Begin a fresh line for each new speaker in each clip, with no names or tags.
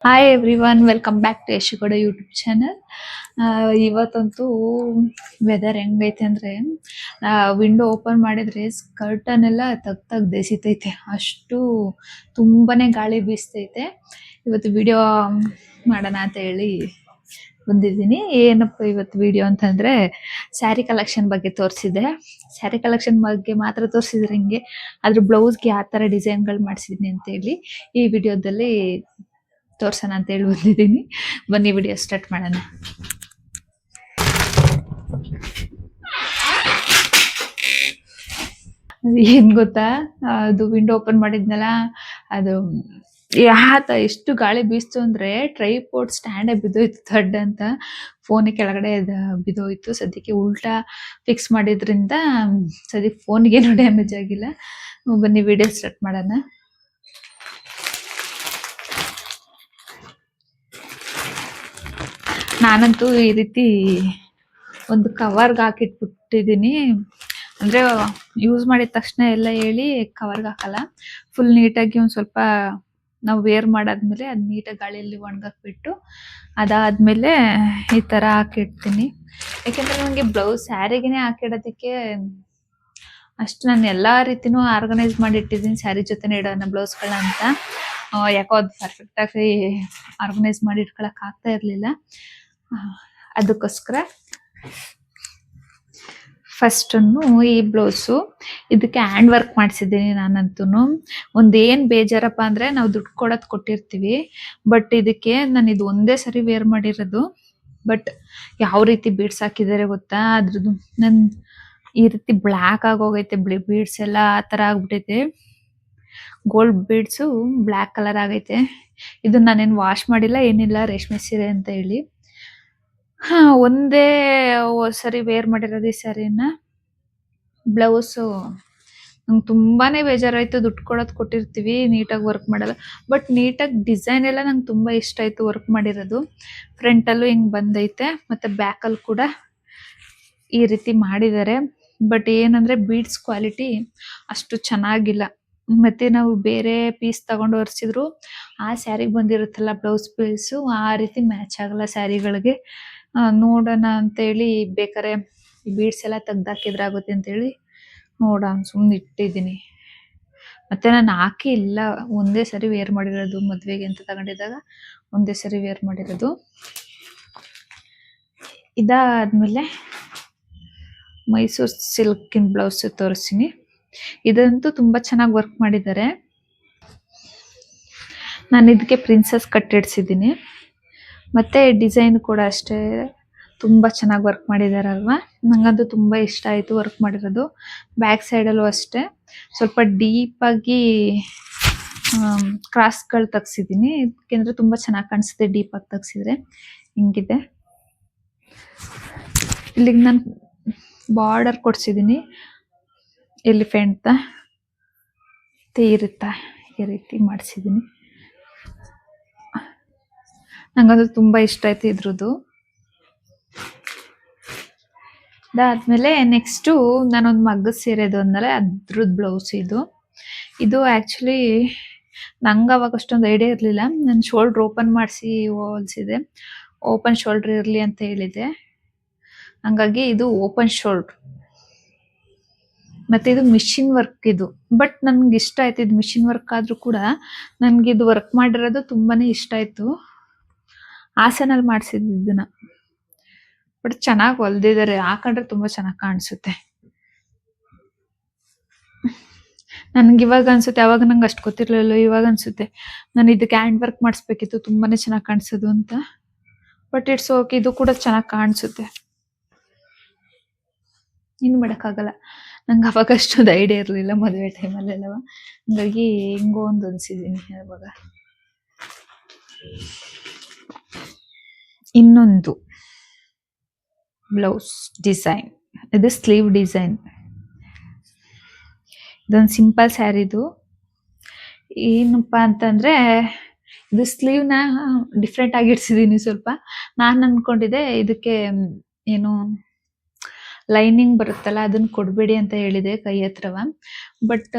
Hi everyone, welcome back to ಯಶಿಗೌಡ YouTube channel. ಇವತ್ತಂತೂ weather ಹೆಂಗೈತೆ ಅಂದರೆ window open ಮಾಡಿದರೆ ಸ್ಕರ್ಟನ್ನೆಲ್ಲ ತೆಗ್ದೆಸಿತೈತೆ, ಅಷ್ಟು ತುಂಬಾನೇ ಗಾಳಿ ಬೀಸ್ತೈತೆ. ಇವತ್ತು ವಿಡಿಯೋ ಮಾಡೋಣ ಅಂತ ಹೇಳಿ ಬಂದಿದ್ದೀನಿ. ಏನಪ್ಪ ಇವತ್ತು ವಿಡಿಯೋ ಅಂತಂದರೆ ಸ್ಯಾರಿ ಕಲೆಕ್ಷನ್ ಬಗ್ಗೆ ತೋರಿಸಿದೆ. ಸ್ಯಾರಿ ಕಲೆಕ್ಷನ್ ಬಗ್ಗೆ ಮಾತ್ರ ತೋರಿಸಿದ್ರೆ ಹಿಂಗೆ, ಅದ್ರ ಬ್ಲೌಸ್ಗೆ ಯಾವ ಥರ ಡಿಸೈನ್ಗಳು ಮಾಡಿಸಿದ್ದೀನಿ ಅಂತ ಹೇಳಿ ಈ ವಿಡಿಯೋದಲ್ಲಿ ತೋರ್ಸೋಣ ಅಂತ ಹೇಳಿ ಬಂದಿದ್ದೀನಿ. ಬನ್ನಿ ವಿಡಿಯೋ ಸ್ಟಾರ್ಟ್ ಮಾಡೋಣ. ಏನ್ ಗೊತ್ತಾ, ಅದು ವಿಂಡೋ ಓಪನ್ ಮಾಡಿದ್ನಲ್ಲ, ಅದು ಎಷ್ಟು ಗಾಳಿ ಬೀಸ್ತು ಅಂದ್ರೆ ಟ್ರೈಪೋರ್ಡ್ ಸ್ಟ್ಯಾಂಡೇ ಬಿದ್ದೋಯ್ತು ದೊಡ್ಡ ಅಂತ. ಫೋನ್ ಕೆಳಗಡೆ ಬಿದ್ದೋಯ್ತು. ಸದ್ಯಕ್ಕೆ ಉಲ್ಟಾ ಫಿಕ್ಸ್ ಮಾಡಿದ್ರಿಂದ ಸದ್ಯಕ್ಕೆ ಫೋನ್ಗೇನು ಡ್ಯಾಮೇಜ್ ಆಗಿಲ್ಲ. ಬನ್ನಿ ವಿಡಿಯೋ ಸ್ಟಾರ್ಟ್ ಮಾಡೋಣ. ನಾನಂತೂ ಈ ರೀತಿ ಒಂದು ಕವರ್ಗೆ ಹಾಕಿಟ್ಬಿಟ್ಟಿದ್ದೀನಿ. ಅಂದರೆ ಯೂಸ್ ಮಾಡಿದ ತಕ್ಷಣ ಎಲ್ಲ ಹೇಳಿ ಕವರ್ಗೆ ಹಾಕಲ್ಲ, ಫುಲ್ ನೀಟಾಗಿ ಒಂದು ಸ್ವಲ್ಪ ನಾವು ವೇರ್ ಮಾಡಾದ್ಮೇಲೆ ಅದು ನೀಟಾಗಿ ಗಾಳಿಯಲ್ಲಿ ಒಣಗಾಕ್ಬಿಟ್ಟು ಅದಾದಮೇಲೆ ಈ ಥರ ಹಾಕಿಡ್ತೀನಿ. ಯಾಕೆಂದರೆ ನನಗೆ ಬ್ಲೌಸ್ ಸ್ಯಾರಿಗೇ ಹಾಕಿಡೋದಕ್ಕೆ ಅಷ್ಟು ನಾನು ಎಲ್ಲ ರೀತಿನೂ ಆರ್ಗನೈಸ್ ಮಾಡಿಟ್ಟಿದ್ದೀನಿ ಸ್ಯಾರಿ ಜೊತೆ ಇಡೋಣ ಬ್ಲೌಸ್ಗಳನ್ನ ಅಂತ. ಯಾಕೋ ಅದು ಪರ್ಫೆಕ್ಟಾಗಿ ಆರ್ಗನೈಸ್ ಮಾಡಿ ಇಟ್ಕೊಳಕ್ಕೆ ಆಗ್ತಾ ಇರಲಿಲ್ಲ. ಅದಕ್ಕೋಸ್ಕರ ಫಸ್ಟನ್ನು ಈ ಬ್ಲೌಸು ಇದಕ್ಕೆ ಹ್ಯಾಂಡ್ ವರ್ಕ್ ಮಾಡಿಸಿದ್ದೀನಿ. ನಾನಂತೂ ಒಂದೇನು ಬೇಜಾರಪ್ಪ ಅಂದರೆ ನಾವು ದುಡ್ಡು ಕೊಟ್ಟಿರ್ತೀವಿ, ಬಟ್ ಇದಕ್ಕೆ ನಾನು ಇದು ಒಂದೇ ಸರಿ ವೇರ್ ಮಾಡಿರೋದು. ಬಟ್ ಯಾವ ರೀತಿ ಬೀಡ್ಸ್ ಹಾಕಿದ್ದಾರೆ ಗೊತ್ತಾ, ಅದ್ರದ್ದು ನನ್ನ ಈ ರೀತಿ ಬ್ಲ್ಯಾಕ್ ಆಗೋಗೈತೆ, ಬೀಡ್ಸ್ ಎಲ್ಲ ಆ ಥರ ಆಗ್ಬಿಟ್ಟೈತೆ. ಗೋಲ್ಡ್ ಬೀಡ್ಸು ಬ್ಲ್ಯಾಕ್ ಕಲರ್ ಆಗೈತೆ. ಇದು ನಾನೇನು ವಾಶ್ ಮಾಡಿಲ್ಲ, ಏನಿಲ್ಲ, ರೇಷ್ಮೆ ಸೀರೆ ಅಂತ ಹೇಳಿ ಒಂದೇ ಸರಿ ವೇರ್ ಮಾಡಿರೋದು ಈ ಸ್ಯಾರಿನ. ಬ್ಲೌಸು ನಂಗೆ ತುಂಬಾನೇ ಬೇಜಾರಾಯ್ತು. ದುಡ್ಡು ಕೊಟ್ಟಿರ್ತೀವಿ, ನೀಟಾಗಿ ವರ್ಕ್ ಮಾಡಲ್ಲ. ಬಟ್ ನೀಟಾಗಿ ಡಿಸೈನ್ ಎಲ್ಲ ನಂಗೆ ತುಂಬ ಇಷ್ಟ ಆಯಿತು ವರ್ಕ್ ಮಾಡಿರೋದು. ಫ್ರಂಟಲ್ಲೂ ಹಿಂಗೆ ಬಂದೈತೆ, ಮತ್ತು ಬ್ಯಾಕಲ್ಲಿ ಕೂಡ ಈ ರೀತಿ ಮಾಡಿದ್ದಾರೆ. ಬಟ್ ಏನಂದರೆ ಬೀಡ್ಸ್ ಕ್ವಾಲಿಟಿ ಅಷ್ಟು ಚೆನ್ನಾಗಿಲ್ಲ. ಮತ್ತು ನಾವು ಬೇರೆ ಪೀಸ್ ತಗೊಂಡು ಒರೆಸಿದ್ರು ಆ ಸ್ಯಾರಿಗೆ ಬಂದಿರುತ್ತಲ್ಲ ಬ್ಲೌಸ್ ಪೀಸು, ಆ ರೀತಿ ಮ್ಯಾಚ್ ಆಗಲ್ಲ ಸ್ಯಾರಿಗಳಿಗೆ. ನೋಡೋಣ ಅಂತೇಳಿ ಬೇಕಾರೆ ಈ ಬೀಡ್ಸ್ ಎಲ್ಲ ತೆಗ್ದಾಕಿದ್ರೆ ಆಗುತ್ತೆ ಅಂತೇಳಿ ನೋಡೋಣ ಸುಮ್ಮನೆ ಇಟ್ಟಿದ್ದೀನಿ. ಮತ್ತು ನಾನು ಹಾಕಿ ಇಲ್ಲ, ಒಂದೇ ಸರಿ ವೇರ್ ಮಾಡಿರೋದು. ಮದುವೆಗೆ ಅಂತ ತಗೊಂಡಿದ್ದಾಗ ಒಂದೇ ಸರಿ ವೇರ್ ಮಾಡಿರೋದು. ಇದಾದಮೇಲೆ ಮೈಸೂರು ಸಿಲ್ಕಿನ ಬ್ಲೌಸ್ ತೋರಿಸ್ತೀನಿ. ಇದಂತೂ ತುಂಬ ಚೆನ್ನಾಗಿ ವರ್ಕ್ ಮಾಡಿದ್ದಾರೆ. ನಾನು ಇದಕ್ಕೆ ಪ್ರಿನ್ಸಸ್ ಕಟ್ ಇಡ್ಸಿದ್ದೀನಿ. ಮತ್ತು ಡಿಸೈನ್ ಕೂಡ ಅಷ್ಟೇ ತುಂಬ ಚೆನ್ನಾಗಿ ವರ್ಕ್ ಮಾಡಿದಾರಲ್ವ, ನನಗಂತೂ ತುಂಬ ಇಷ್ಟ ಆಯಿತು ವರ್ಕ್ ಮಾಡಿರೋದು. ಬ್ಯಾಕ್ ಸೈಡಲ್ಲೂ ಅಷ್ಟೇ ಸ್ವಲ್ಪ ಡೀಪಾಗಿ ಕ್ರಾಸ್ಗಳು ತೆಗ್ಸಿದ್ದೀನಿ, ಏಕೆಂದರೆ ತುಂಬ ಚೆನ್ನಾಗಿ ಕಾಣಿಸುತ್ತೆ ಡೀಪಾಗಿ ತೆಗ್ಸಿದ್ರೆ. ಹಿಂಗಿದೆ. ಇಲ್ಲಿಗೆ ನಾನು ಬಾರ್ಡರ್ ಕೊಡ್ಸಿದ್ದೀನಿ ಎಲಿಫೆಂಟ್ ಇರುತ್ತಾ, ಈ ರೀತಿ ಮಾಡಿಸಿದ್ದೀನಿ. ನಂಗದು ತುಂಬ ಇಷ್ಟ ಆಯ್ತು ಇದ್ರದ್ದು. ಅದಾದಮೇಲೆ ನೆಕ್ಸ್ಟು ನಾನೊಂದು ಮಗ್ಗದ ಸೀರೆದು ಅಂದಮೇಲೆ ಅದ್ರದ್ದು ಬ್ಲೌಸ್ ಇದು ಆ್ಯಕ್ಚುಲಿ ನಂಗೆ ಅವಾಗ ಅಷ್ಟೊಂದು ಐಡಿಯಾ ಇರಲಿಲ್ಲ. ನಾನು ಶೋಲ್ಡ್ರ್ ಓಪನ್ ಮಾಡಿಸಿ ಹೊಲಿಸಿದೆ, ಓಪನ್ ಶೋಲ್ಡ್ರ್ ಇರಲಿ ಅಂತ ಹೇಳಿದೆ. ಹಂಗಾಗಿ ಇದು ಓಪನ್ ಶೋಲ್ಡ್ರ್, ಮತ್ತು ಇದು ಮಿಷಿನ್ ವರ್ಕ್ ಇದು. ಬಟ್ ನನ್ಗೆ ಇಷ್ಟ ಆಯ್ತು, ಇದು ಮಿಷಿನ್ ವರ್ಕ್ ಆದರೂ ಕೂಡ ನನಗಿದು ವರ್ಕ್ ಮಾಡಿರೋದು ತುಂಬಾ ಇಷ್ಟ ಆಯಿತು. ಹಾಸನಲ್ಲಿ ಮಾಡಿಸಿದ್ದು ಇದನ್ನು. ಬಟ್ ಚೆನ್ನಾಗಿ ಹೊಲ್ದಿದ್ದಾರೆ, ಹಾಕೊಂಡ್ರೆ ತುಂಬ ಚೆನ್ನಾಗಿ ಕಾಣಿಸುತ್ತೆ. ನನಗೆ ಇವಾಗ ಅನಿಸುತ್ತೆ, ಅವಾಗ ನಂಗೆ ಅಷ್ಟು ಗೊತ್ತಿರಲಿಲ್ಲ, ಇವಾಗ ಅನಿಸುತ್ತೆ ನಾನು ಇದಕ್ಕೆ ಹ್ಯಾಂಡ್ ವರ್ಕ್ ಮಾಡಿಸ್ಬೇಕಿತ್ತು, ತುಂಬಾ ಚೆನ್ನಾಗಿ ಕಾಣಿಸೋದು ಅಂತ. ಬಟ್ ಇಟ್ಸ್ ಓಕೆ, ಇದು ಕೂಡ ಚೆನ್ನಾಗಿ ಕಾಣಿಸುತ್ತೆ, ಇನ್ನು ಮಾಡೋಕ್ಕಾಗಲ್ಲ. ನಂಗೆ ಅವಾಗ ಅಷ್ಟೊಂದು ಐಡಿಯಾ ಇರಲಿಲ್ಲ ಮದುವೆ ಟೈಮಲ್ಲೆಲ್ಲವ, ಹಂಗಾಗಿ ಹೆಂಗೋ ಒಂದು ಅನಿಸಿದ್ದೀನಿ. ಅವಾಗ ಇನ್ನೊಂದು ಬ್ಲೌಸ್ ಡಿಸೈನ್, ಇದು ಸ್ಲೀವ್ ಡಿಸೈನ್. ಇದೊಂದು ಸಿಂಪಲ್ ಸ್ಯಾರಿದು. ಏನಪ್ಪ ಅಂತಂದರೆ ಇದು ಸ್ಲೀವ್ನ ಡಿಫ್ರೆಂಟ್ ಆಗಿ ಇಡ್ಸಿದ್ದೀನಿ ಸ್ವಲ್ಪ. ನಾನು ಅಂದ್ಕೊಂಡಿದ್ದೆ ಇದಕ್ಕೆ ಏನು ಲೈನಿಂಗ್ ಬರುತ್ತಲ್ಲ ಅದನ್ನ ಕೊಡಬೇಡಿ ಅಂತ ಹೇಳಿದೆ ಕೈ ಹತ್ರವ. ಬಟ್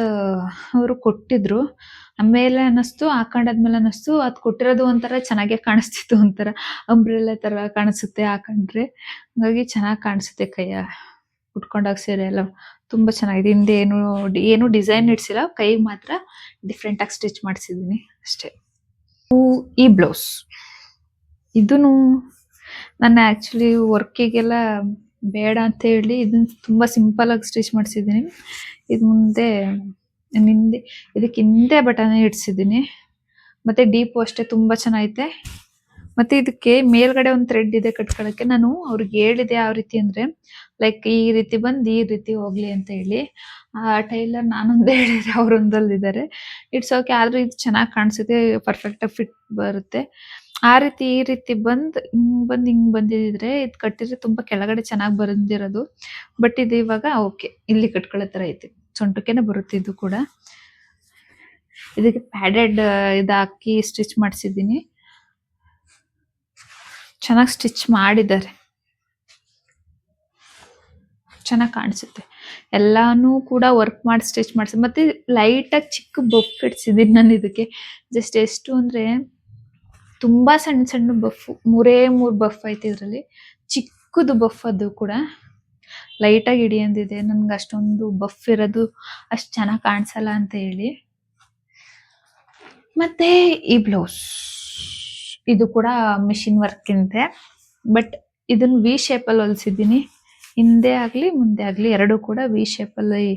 ಅವರು ಕೊಟ್ಟಿದ್ರು. ಆಮೇಲೆ ಅನ್ನಿಸ್ತು, ಹಾಕೊಂಡಾದ್ಮೇಲೆ ಅನ್ನಿಸ್ತು ಅದು ಕೊಟ್ಟಿರೋದು ಒಂಥರ ಚೆನ್ನಾಗೇ ಕಾಣಿಸ್ತಿತ್ತು, ಒಂಥರ ಅಂಬ್ರೆಲ್ಲ ತರ ಕಾಣಿಸುತ್ತೆ ಹಾಕೊಂಡ್ರೆ. ಹಾಗಾಗಿ ಚೆನ್ನಾಗಿ ಕಾಣಿಸುತ್ತೆ ಕೈಯ ಉಟ್ಕೊಂಡಾಗ ಸೀರೆ ಎಲ್ಲ ತುಂಬಾ ಚೆನ್ನಾಗಿದೆ. ಹಿಂದೆ ಏನು ಡಿಸೈನ್ ಇಡ್ಸಿಲ್ಲ, ಕೈಗೆ ಮಾತ್ರ ಡಿಫ್ರೆಂಟ್ ಆಗಿ ಸ್ಟಿಚ್ ಮಾಡಿಸಿದೀನಿ ಅಷ್ಟೇ. ಈ ಬ್ಲೌಸ್ ಇದನ್ನು ನಾನು ಆಕ್ಚುಲಿ ವರ್ಕಿಗೆಲ್ಲ ಬೇಡ ಅಂತ ಹೇಳಿ ಇದನ್ನ ತುಂಬಾ ಸಿಂಪಲ್ ಆಗಿ ಸ್ಟಿಚ್ ಮಾಡಿಸಿದ್ದೀನಿ. ಇದು ಹಿಂದೆ ಇದಕ್ಕೆ ಹಿಂದೆ ಬಟನ್ ಇಡ್ಸಿದ್ದೀನಿ. ಮತ್ತೆ ಡೀಪು ಅಷ್ಟೇ ತುಂಬಾ ಚೆನ್ನಾಗೈತೆ. ಮತ್ತೆ ಇದಕ್ಕೆ ಮೇಲ್ಗಡೆ ಒಂದು ಥ್ರೆಡ್ ಇದೆ ಕಟ್ಕೊಳಕ್ಕೆ. ನಾನು ಅವ್ರಿಗೆ ಹೇಳಿದೆ ಯಾವ ರೀತಿ ಅಂದ್ರೆ, ಲೈಕ್ ಈ ರೀತಿ ಬಂದು ಈ ರೀತಿ ಹೋಗ್ಲಿ ಅಂತ ಹೇಳಿ. ಆ ಟೈಲರ್ ನಾನೊಂದೇ ಹೇಳಿದ್ರೆ ಅವರೊಂದಲ್ಲಿದ್ದಾರೆ. ಇಟ್ಸ್ ಓಕೆ, ಆದ್ರೂ ಇದು ಚೆನ್ನಾಗಿ ಕಾಣಿಸುತ್ತೆ, ಪರ್ಫೆಕ್ಟ್ ಆಗಿ ಫಿಟ್ ಬರುತ್ತೆ. ಆ ರೀತಿ ಈ ರೀತಿ ಹಿಂಗ್ ಬಂದಿದ್ರೆ ಇದು ಕಟ್ಟಿದ್ರೆ ತುಂಬಾ ಕೆಳಗಡೆ ಚೆನ್ನಾಗಿ ಬಂದಿರೋದು. ಬಟ್ ಇದು ಇವಾಗ ಓಕೆ, ಇಲ್ಲಿ ಕಟ್ಕೊಳ್ಳೋ ತರ ಐತೆ, ಸೊಂಟಕ್ಕೆನೆ ಬರುತ್ತೆ ಇದು ಕೂಡ. ಇದಕ್ಕೆ ಪ್ಯಾಡೆಡ್ ಇದು ಹಾಕಿ ಸ್ಟಿಚ್ ಮಾಡಿಸಿದ್ದೀನಿ. ಚೆನ್ನಾಗಿ ಸ್ಟಿಚ್ ಮಾಡಿದ್ದಾರೆ, ಚೆನ್ನಾಗಿ ಕಾಣಿಸುತ್ತೆ. ಎಲ್ಲಾನು ಕೂಡ ವರ್ಕ್ ಮಾಡಿ ಸ್ಟಿಚ್ ಮಾಡಿಸಿ. ಮತ್ತೆ ಲೈಟ್ ಆಗಿ ಚಿಕ್ಕ ಬಫ್ ಇಡ್ಸಿದ್ದೀನಿ ನಾನು ಇದಕ್ಕೆ. ಜಸ್ಟ್ ಎಷ್ಟು ಅಂದ್ರೆ ತುಂಬಾ ಸಣ್ಣ ಸಣ್ಣ ಬಫ್, 3 ಬಫ್ ಐತೆ ಇದ್ರಲ್ಲಿ. ಚಿಕ್ಕದು ಬಫ್, ಅದು ಕೂಡ ಲೈಟ್ ಆಗಿ ಹಿಡಿಯಂದಿದೆ. ನನ್ಗೆ ಅಷ್ಟೊಂದು ಬಫ್ ಇರೋದು ಅಷ್ಟು ಚೆನ್ನಾಗಿ ಕಾಣಿಸಲ್ಲ ಅಂತ ಹೇಳಿ. ಮತ್ತೆ ಈ ಬ್ಲೌಸ್ ಇದು ಕೂಡ ಮಿಷಿನ್ ವರ್ಕ್ ಇದೆ. ಬಟ್ ಇದನ್ನ ವಿ ಶೇಪ್ ಅಲ್ಲಿ ಹೊಲ್ಸಿದ್ದೀನಿ. ಹಿಂದೆ ಆಗ್ಲಿ ಮುಂದೆ ಆಗ್ಲಿ ಎರಡು ಕೂಡ ವಿ ಶೇಪ್ ಅಲ್ಲಿ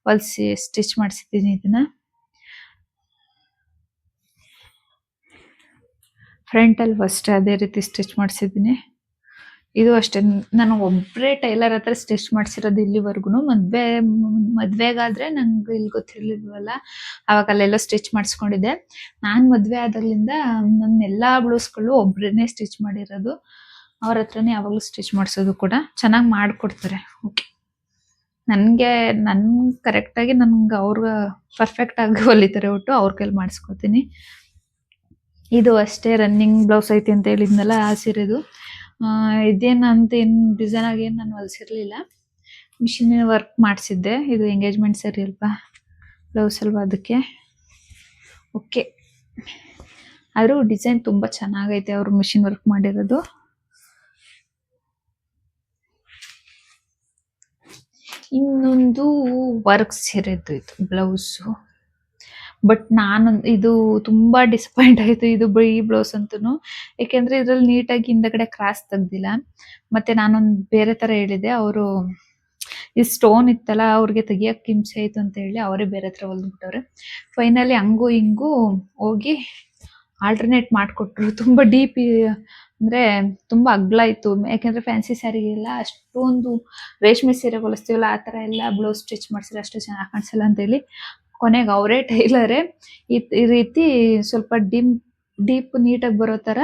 ಹೊಲ್ಸಿ ಸ್ಟಿಚ್ ಮಾಡಿಸಿದ್ದೀನಿ. ಇದನ್ನ ಫ್ರಂಟ್ ಅಲ್ಲಿ ಅಷ್ಟೇ ಅದೇ ರೀತಿ ಸ್ಟಿಚ್ ಮಾಡಿಸಿದ್ದೀನಿ. ಇದು ಅಷ್ಟೇ, ನಾನು ಒಬ್ಬರೇ ಟೈಲರ್ ಹತ್ರ ಸ್ಟಿಚ್ ಮಾಡಿಸಿರೋದು ಇಲ್ಲಿವರೆಗೂ. ಮದ್ವೆಗಾದ್ರೆ ನಂಗೆ ಇಲ್ಲಿ ಗೊತ್ತಿರ್ಲಿಲ್ವಲ್ಲ, ಅವಾಗ ಅಲ್ಲೆಲ್ಲ ಸ್ಟಿಚ್ ಮಾಡಿಸ್ಕೊಂಡಿದ್ದೆ. ನಾನು ಮದ್ವೆ ಆದಾಗ್ಲಿಂದ ನನ್ನ ಎಲ್ಲಾ ಬ್ಲೌಸ್ಗಳು ಒಬ್ರೇನೆ ಸ್ಟಿಚ್ ಮಾಡಿರೋದು. ಅವ್ರ ಹತ್ರನೇ ಯಾವಾಗಲೂ ಸ್ಟಿಚ್ ಮಾಡಿಸೋದು ಕೂಡ. ಚೆನ್ನಾಗಿ ಮಾಡಿಕೊಡ್ತಾರೆ. ಓಕೆ, ನನ್ ಕರೆಕ್ಟಾಗಿ ನನ್ಗೆ ಅವ್ರ ಪರ್ಫೆಕ್ಟ್ ಆಗಿ ಹೊಲಿತಾರೆ, ಒಟ್ಟು ಅವ್ರ ಕೈಲಿ ಮಾಡಿಸ್ಕೊತೀನಿ. ಇದು ಅಷ್ಟೇ ರನ್ನಿಂಗ್ ಬ್ಲೌಸ್ ಐತಿ ಅಂತ ಹೇಳಿದ್ನಲ್ಲ, ಆ ಸೀರೆದು. ಇದೇನಂತ ಏನು ಡಿಸೈನ್ ಆಗಿ ಏನು ನಾನು ಹೊಲಿಸಿರ್ಲಿಲ್ಲ, ಮಿಷಿನ್ ವರ್ಕ್ ಮಾಡಿಸಿದ್ದೆ. ಇದು ಎಂಗೇಜ್ಮೆಂಟ್ ಸರಿ ಅಲ್ವಾ, ಬ್ಲೌಸ್ ಅಲ್ವಾ, ಅದಕ್ಕೆ. ಓಕೆ, ಆದರೂ ಡಿಸೈನ್ ತುಂಬಾ ಚೆನ್ನಾಗೈತೆ ಅವರು ಮಿಷಿನ್ ವರ್ಕ್ ಮಾಡಿರೋದು. ಇನ್ನೊಂದು ವರ್ಕ್ ಸೀರೆದು ಇದು ಬ್ಲೌಸು. ಬಟ್ ನಾನು ಇದು ತುಂಬಾ ಡಿಸಪಾಯಿಂಟ್ ಆಯ್ತು ಇದು ಈ ಬ್ಲೌಸ್ ಅಂತೂ. ಯಾಕೆಂದ್ರೆ ಇದ್ರಲ್ಲಿ ನೀಟಾಗಿ ಹಿಂದಗಡೆ ಕ್ರಾಸ್ ತೆಗ್ದಿಲ್ಲ. ಮತ್ತೆ ನಾನೊಂದು ಬೇರೆ ತರ ಹೇಳಿದೆ, ಅವರು ಈ ಸ್ಟೋನ್ ಇತ್ತಲ್ಲ ಅವ್ರಿಗೆ ತೆಗಿಯಕ್ ಹಿಂಸೆ ಆಯ್ತು ಅಂತ ಹೇಳಿ ಅವರೇ ಬೇರೆ ಹತ್ರ ಹೊಲ್ದ್ಬಿಟ್ಟವ್ರೆ. ಫೈನಲಿ ಹಂಗು ಹಿಂಗು ಹೋಗಿ ಆಲ್ಟರ್ನೇಟ್ ಮಾಡಿಕೊಟ್ರು. ತುಂಬಾ ಡೀಪ್ ಅಂದ್ರೆ ತುಂಬಾ ಅಗ್ಲ ಇತ್ತು. ಯಾಕೆಂದ್ರೆ ಫ್ಯಾನ್ಸಿ ಸ್ಯಾರಿಗೆಲ್ಲ ಅಷ್ಟೊಂದು ರೇಷ್ಮೆ ಸೀರೆ ಹೊಲಿಸ್ತೀವಲ್ಲ ಆ ತರ ಎಲ್ಲ ಬ್ಲೌಸ್ ಸ್ಟಿಚ್ ಮಾಡ್ಸಿದ್ರೆ ಅಷ್ಟು ಚೆನ್ನಾಗಿ ಕಾಣಿಸಲ್ಲ ಅಂತ ಹೇಳಿ ಕೊನೆಗೆ ಅವರೇ ಟೈಲರೇ ಈ ರೀತಿ ಸ್ವಲ್ಪ ಡೀಪ್ ನೀಟಾಗಿ ಬರೋ ತರ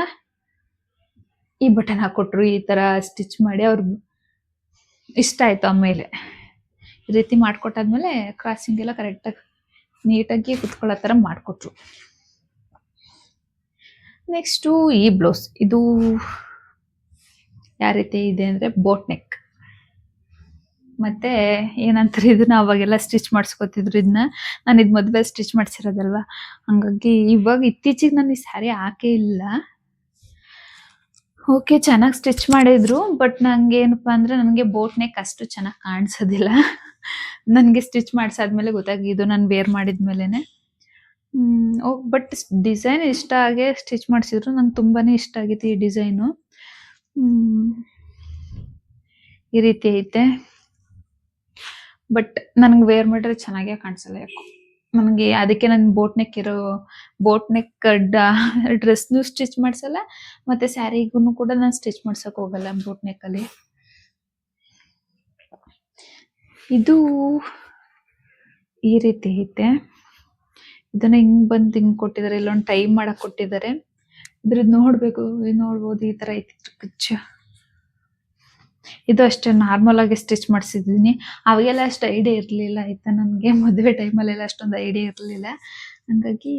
ಈ ಬಟನ್ ಹಾಕೊಟ್ರು. ಈ ತರ ಸ್ಟಿಚ್ ಮಾಡಿ ಅವ್ರಿಗೆ ಇಷ್ಟ ಆಯ್ತು. ಆಮೇಲೆ ಈ ರೀತಿ ಮಾಡ್ಕೊಟ್ಟಾದ್ಮೇಲೆ ಕ್ರಾಸಿಂಗ್ ಎಲ್ಲ ಕರೆಕ್ಟಾಗಿ ನೀಟಾಗಿ ಕುತ್ಕೊಳ್ಳೋ ತರ ಮಾಡ್ಕೊಟ್ರು. ನೆಕ್ಸ್ಟು ಈ ಬ್ಲೌಸ್, ಇದು ಯಾವ ರೀತಿ ಇದೆ ಅಂದ್ರೆ ಬೋಟ್ ನೆಕ್. ಮತ್ತೆ ಏನಂತಾರೆ ಇದನ್ನ ಅವಾಗೆಲ್ಲ ಸ್ಟಿಚ್ ಮಾಡಿಸ್ಕೊತಿದ್ರು. ಇದನ್ನ ನಾನು ಇದು ಮದುವೆ ಸ್ಟಿಚ್ ಮಾಡಿಸಿರೋದಲ್ವಾ, ಹಂಗಾಗಿ ಇವಾಗ ಇತ್ತೀಚೆಗೆ ನಾನು ಈ ಸ್ಯಾರಿ ಹಾಕೇ ಇಲ್ಲ. ಓಕೆ, ಚೆನ್ನಾಗಿ ಸ್ಟಿಚ್ ಮಾಡಿದ್ರು. ಬಟ್ ನಂಗೆ ಏನಪ್ಪಾ ಅಂದ್ರೆ ನನಗೆ ಬೋಟ್ ನೆಕ್ ಅಷ್ಟು ಚೆನ್ನಾಗಿ ಕಾಣಿಸೋದಿಲ್ಲ. ನನಗೆ ಸ್ಟಿಚ್ ಮಾಡಿಸಾದ್ಮೇಲೆ ಗೊತ್ತಾಗಿದ್ದು, ನಾನು ವೇರ್ ಮಾಡಿದ್ಮೇಲೆನೆ. ಬಟ್ ಡಿಸೈನ್ ಇಷ್ಟ ಆಗೇ ಸ್ಟಿಚ್ ಮಾಡಿಸಿದ್ರು. ನಂಗೆ ತುಂಬಾನೇ ಇಷ್ಟ ಆಗಿತ್ತು ಈ ಡಿಸೈನು. ಈ ರೀತಿ ಐತೆ. ಬಟ್ ನನ್ಗೆ ವೇರ್ ಮಾಡಿದ್ರೆ ಚೆನ್ನಾಗೇ ಕಾಣಿಸಲ್ಲ ಯಾಕೋ ನನಗೆ. ಅದಕ್ಕೆ ನಾನು ಬೋಟ್ ನೆಕ್ ಡ್ರೆಸ್ನು ಸ್ಟಿಚ್ ಮಾಡಿಸಲ್ಲ, ಮತ್ತೆ ಸ್ಯಾರಿಗೂ ಕೂಡ ನಾನು ಸ್ಟಿಚ್ ಮಾಡ್ಸಕ್ ಹೋಗಲ್ಲ ಬೋಟ್ ನೆಕ್ ಅಲ್ಲಿ. ಇದು ಈ ರೀತಿ ಐತೆ. ಇದನ್ನ ಹಿಂಗ್ ಕೊಟ್ಟಿದ್ದಾರೆ, ಇಲ್ಲೊಂದು ಟೈ ಮಾಡಕ್ ಕೊಟ್ಟಿದ್ದಾರೆ. ಇದ್ರದ್ದು ನೋಡ್ಬೋದು ಈ ತರ ಐತಿ ಕುಚ್ಚ. ಇದು ಅಷ್ಟೇ ನಾರ್ಮಲ್ ಆಗಿ ಸ್ಟಿಚ್ ಮಾಡಿಸಿದ್ದೀನಿ. ಅವಾಗೆಲ್ಲ ಅಷ್ಟು ಐಡಿಯಾ ಇರಲಿಲ್ಲ ಆಯ್ತಾ, ನನಗೆ ಮದುವೆ ಟೈಮಲ್ಲೆಲ್ಲ ಅಷ್ಟೊಂದು ಐಡಿಯಾ ಇರಲಿಲ್ಲ. ಹಂಗಾಗಿ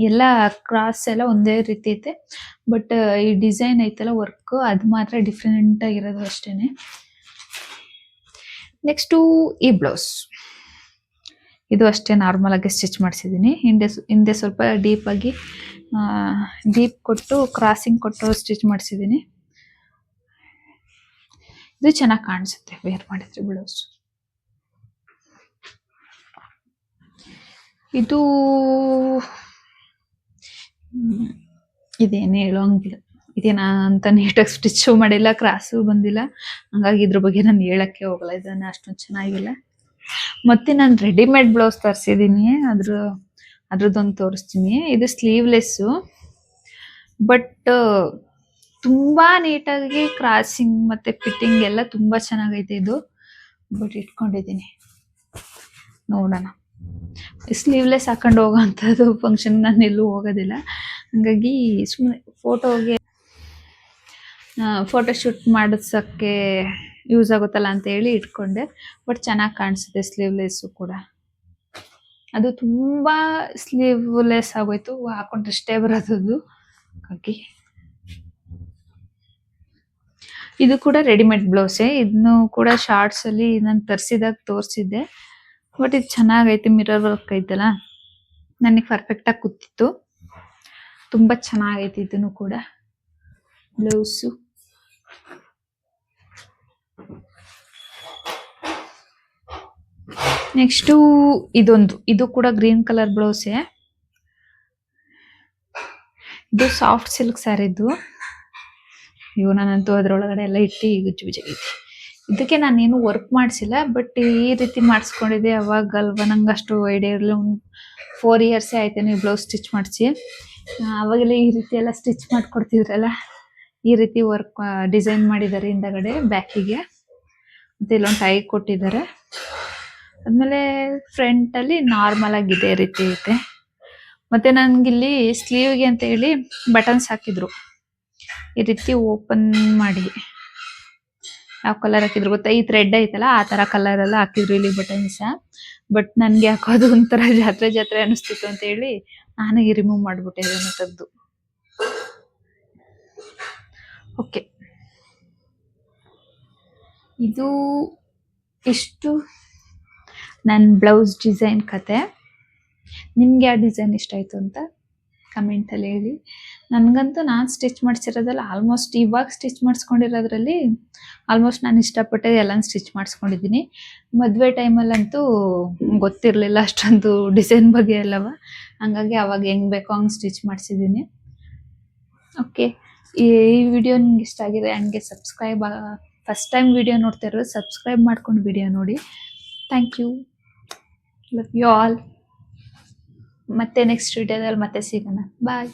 ಎಲ್ಲ ಕ್ರಾಸ್ ಎಲ್ಲ ಒಂದೇ ರೀತಿ ಐತೆ. ಬಟ್ ಈ ಡಿಸೈನ್ ಐತಲ್ಲ ವರ್ಕ್, ಅದು ಮಾತ್ರ ಡಿಫ್ರೆಂಟ್ ಆಗಿರೋದು ಅಷ್ಟೇನೆ. ನೆಕ್ಸ್ಟು ಈ ಬ್ಲೌಸ್. ಇದು ಅಷ್ಟೇ ನಾರ್ಮಲ್ ಆಗಿ ಸ್ಟಿಚ್ ಮಾಡಿಸಿದ್ದೀನಿ. ಹಿಂದೆ ಸ್ವಲ್ಪ ಡೀಪ್ ಕೊಟ್ಟು ಕ್ರಾಸಿಂಗ್ ಕೊಟ್ಟು ಸ್ಟಿಚ್ ಮಾಡಿಸಿದ್ದೀನಿ. ಇದು ಚೆನ್ನಾಗಿ ಕಾಣಿಸುತ್ತೆ ವೇರ್ ಮಾಡಿದ್ರೆ ಬ್ಲೌಸ್. ಇದು ಇದೇನು ಹೇಳೋಂಗಿಲ್ಲ. ಇದೇನಾ ಅಂತ ನೀಟಾಗಿ ಸ್ಟಿಚ್ಚು ಮಾಡಿಲ್ಲ, ಕ್ರಾಸು ಬಂದಿಲ್ಲ, ಹಂಗಾಗಿ ಇದ್ರ ಬಗ್ಗೆ ನಾನು ಹೇಳಕ್ಕೆ ಹೋಗಲ್ಲ. ಇದನ್ನ ಅಷ್ಟೊಂದು ಚೆನ್ನಾಗಿಲ್ಲ. ಮತ್ತೆ ನಾನು ರೆಡಿಮೇಡ್ ಬ್ಲೌಸ್ ತರಿಸಿದ್ದೀನಿ, ಅದ್ರದ್ದೊಂದು ತೋರಿಸ್ತೀನಿ. ಇದು ಸ್ಲೀವ್ಲೆಸ್ಸು, ಬಟ್ ತುಂಬಾ ನೀಟಾಗಿ ಕ್ರಾಸಿಂಗ್ ಮತ್ತೆ ಫಿಟ್ಟಿಂಗ್ ಎಲ್ಲ ತುಂಬಾ ಚೆನ್ನಾಗೈತೆ ಇದು. ಬಟ್ ಇಟ್ಕೊಂಡಿದ್ದೀನಿ, ನೋಡೋಣ. ಸ್ಲೀವ್ಲೆಸ್ ಹಾಕೊಂಡು ಹೋಗೋಂಥದ್ದು ಫಂಕ್ಷನ್ ನಾನು ಎಲ್ಲೂ ಹೋಗೋದಿಲ್ಲ, ಹಂಗಾಗಿ ಸುಮ್ಮನೆ ಫೋಟೋಶೂಟ್ ಮಾಡಿಸೋಕ್ಕೆ ಯೂಸ್ ಆಗುತ್ತಲ್ಲ ಅಂತ ಹೇಳಿ ಇಟ್ಕೊಂಡೆ. ಬಟ್ ಚೆನ್ನಾಗಿ ಕಾಣಿಸುತ್ತೆ ಸ್ಲೀವ್ಲೆಸ್ಸು ಕೂಡ. ಅದು ತುಂಬಾ ಸ್ಲೀವ್ಲೆಸ್ ಆಗೋಯ್ತು, ಹಾಕೊಂಡ್ರಷ್ಟೇ ಬರೋದು. ಹಾಗಾಗಿ ಇದು ಕೂಡ ರೆಡಿಮೇಡ್ ಬ್ಲೌಸೇ. ಇದನ್ನು ಕೂಡ ಶಾರ್ಟ್ಸ್ ಅಲ್ಲಿ ನಾನು ತರಿಸಿದಾಗ ತೋರಿಸಿದ್ದೆ. ಬಟ್ ಇದು ಚೆನ್ನಾಗೈತೆ, ಮಿರರ್ ವರ್ಕ್ ಐತಲ್ಲ, ನನಗೆ ಪರ್ಫೆಕ್ಟ್ ಆಗಿ ಕೂತಿತ್ತು. ತುಂಬಾ ಚೆನ್ನಾಗೈತೆ ಇದನ್ನು ಕೂಡ ಬ್ಲೌಸು. ನೆಕ್ಸ್ಟು ಇದು ಕೂಡ ಗ್ರೀನ್ ಕಲರ್ ಬ್ಲೌಸೇ. ಇದು ಸಾಫ್ಟ್ ಸಿಲ್ಕ್ ಸ್ಯಾರಿದು. ನಾನಂತೂ ಅದ್ರೊಳಗಡೆ ಎಲ್ಲ ಇಟ್ಟು ಗುಜ್ಜುಗೈತಿ. ಇದಕ್ಕೆ ನಾನೇನು ವರ್ಕ್ ಮಾಡಿಸಿಲ್ಲ, ಬಟ್ ಈ ರೀತಿ ಮಾಡಿಸ್ಕೊಂಡಿದ್ದೆ ಅವಾಗಲ್ವ, ನಂಗೆ ಅಷ್ಟು ಐಡಿಯಾ ಇರಲಿಲ್ಲ. 4 years ಆಯ್ತು ನೀವು ಬ್ಲೌಸ್ ಸ್ಟಿಚ್ ಮಾಡಿಸಿ. ಅವಾಗೆಲ್ಲ ಈ ರೀತಿ ಎಲ್ಲ ಸ್ಟಿಚ್ ಮಾಡಿಕೊಡ್ತಿದ್ರಲ್ಲ, ಈ ರೀತಿ ವರ್ಕ್ ಡಿಸೈನ್ ಮಾಡಿದ್ದಾರೆ ಹಿಂದಗಡೆ ಬ್ಯಾಕಿಗೆ, ಮತ್ತೆ ಇಲ್ಲೊಂದು ಟೈ ಕೊಟ್ಟಿದ್ದಾರೆ. ಆದ್ಮೇಲೆ ಫ್ರಂಟ್ ಅಲ್ಲಿ ನಾರ್ಮಲ್ ಆಗಿ ಇದೇ ರೀತಿ ಐತೆ. ಮತ್ತೆ ನನ್ಗಿಲ್ಲಿ ಸ್ಲೀವ್ಗೆ ಅಂತ ಹೇಳಿ ಬಟನ್ಸ್ ಹಾಕಿದ್ರು, ಈ ರೀತಿ ಓಪನ್ ಮಾಡಿ. ಯಾವ ಕಲರ್ ಹಾಕಿದ್ರು ಗೊತ್ತಾ? ಈ ಥ್ರೆಡ್ ಐತಲ್ಲ, ಆ ತರ ಕಲರ್ ಎಲ್ಲ ಹಾಕಿದ್ರು ಇಲ್ಲಿ ಬಟನ್ಸ್. ಬಟ್ ನನ್ಗೆ ಹಾಕೋದು ಒಂಥರ ಜಾತ್ರೆ ಅನಿಸ್ತಿತ್ತು ಅಂತ ಹೇಳಿ ನಾನು ರಿಮೂವ್ ಮಾಡ್ಬಿಟ್ಟೆ ಇದನ್ನು ತೆಗ್ದು. ಓಕೆ, ಇದು ಇಷ್ಟು ನನ್ನ ಬ್ಲೌಸ್ ಡಿಸೈನ್ ಕತೆ. ನಿಮ್ಗೆ ಯಾವ ಡಿಸೈನ್ ಇಷ್ಟ ಆಯ್ತು ಅಂತ ಕಮೆಂಟಲ್ಲಿ ಹೇಳಿ. ನನಗಂತೂ ನಾನು ಸ್ಟಿಚ್ ಮಾಡಿಸಿರೋದ್ರಲ್ಲಿ ಆಲ್ಮೋಸ್ಟ್, ಇವಾಗ ಸ್ಟಿಚ್ ಮಾಡಿಸ್ಕೊಂಡಿರೋದ್ರಲ್ಲಿ ಆಲ್ಮೋಸ್ಟ್ ನಾನು ಇಷ್ಟಪಟ್ಟೆ ಎಲ್ಲ ಸ್ಟಿಚ್ ಮಾಡಿಸ್ಕೊಂಡಿದ್ದೀನಿ. ಮದುವೆ ಟೈಮಲ್ಲಂತೂ ಗೊತ್ತಿರಲಿಲ್ಲ ಅಷ್ಟೊಂದು ಡಿಸೈನ್ ಬಗ್ಗೆ ಎಲ್ಲವ, ಹಂಗಾಗಿ ಅವಾಗ ಹೆಂಗೆ ಬೇಕೋ ಹಂಗೆ ಸ್ಟಿಚ್ ಮಾಡಿಸಿದ್ದೀನಿ. ಓಕೆ, ಈ ವಿಡಿಯೋ ನಿಮ್ಗೆ ಇಷ್ಟ ಆಗಿದೆ ಹಂಗೆ ಫಸ್ಟ್ ಟೈಮ್ ವಿಡಿಯೋ ನೋಡ್ತಾ ಇರೋದು ಸಬ್ಸ್ಕ್ರೈಬ್ ಮಾಡ್ಕೊಂಡು ವಿಡಿಯೋ ನೋಡಿ. Thank you, love you all. ಮತ್ತೆ ನೆಕ್ಸ್ಟ್ ವಿಡಿಯೋದಲ್ಲಿ ಮತ್ತೆ ಸಿಗೋಣ. ಬಾಯ್.